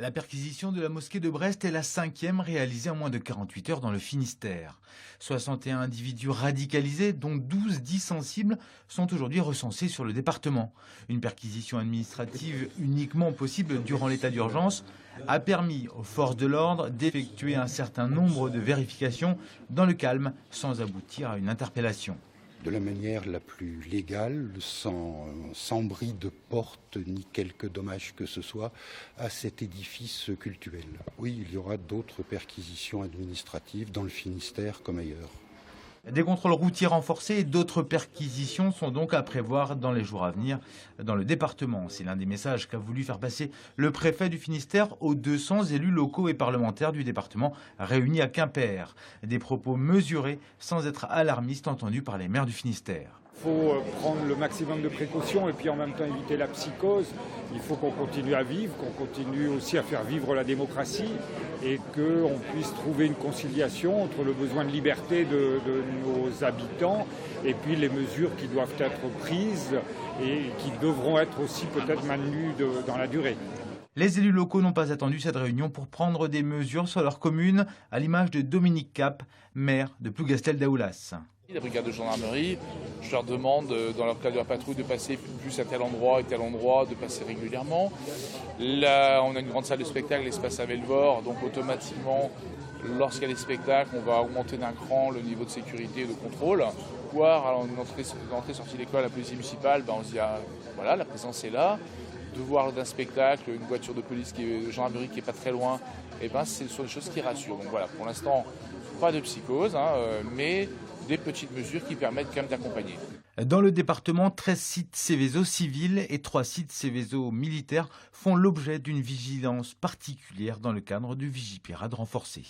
La perquisition de la mosquée de Brest est la 5e réalisée en moins de 48 heures dans le Finistère. 61 individus radicalisés, dont 12 dits sensibles, sont aujourd'hui recensés sur le département. Une perquisition administrative uniquement possible durant l'état d'urgence a permis aux forces de l'ordre d'effectuer un certain nombre de vérifications dans le calme sans aboutir à une interpellation. De la manière la plus légale, sans bris de porte ni quelque dommage que ce soit à cet édifice cultuel. Oui, il y aura d'autres perquisitions administratives dans le Finistère comme ailleurs. Des contrôles routiers renforcés et d'autres perquisitions sont donc à prévoir dans les jours à venir dans le département. C'est l'un des messages qu'a voulu faire passer le préfet du Finistère aux 200 élus locaux et parlementaires du département réunis à Quimper. Des propos mesurés sans être alarmistes entendus par les maires du Finistère. Il faut prendre le maximum de précautions et puis en même temps éviter la psychose. Il faut qu'on continue à vivre, qu'on continue aussi à faire vivre la démocratie et qu'on puisse trouver une conciliation entre le besoin de liberté de nos habitants et puis les mesures qui doivent être prises et qui devront être aussi peut-être maintenues dans la durée. Les élus locaux n'ont pas attendu cette réunion pour prendre des mesures sur leur commune, à l'image de Dominique Cap, maire de Plougastel-Daoulas. La brigade de gendarmerie, je leur demande, dans leur cadre de la patrouille, de passer plus à tel endroit et tel endroit, de passer régulièrement. Là, on a une grande salle de spectacle, l'espace à Velvor, donc automatiquement, lorsqu'il y a des spectacles, on va augmenter d'un cran le niveau de sécurité et de contrôle. Voir alors une entrée-sortie d'école à la police municipale, on se dit, voilà, la présence est là. De voir d'un spectacle, une voiture de police de gendarmerie qui n'est pas très loin, ce sont des choses qui rassurent. Donc voilà, pour l'instant, pas de psychose, mais des petites mesures qui permettent quand même d'accompagner. Dans le département, 13 sites Céveso civils et 3 sites Céveso militaires font l'objet d'une vigilance particulière dans le cadre du Vigipirate renforcé.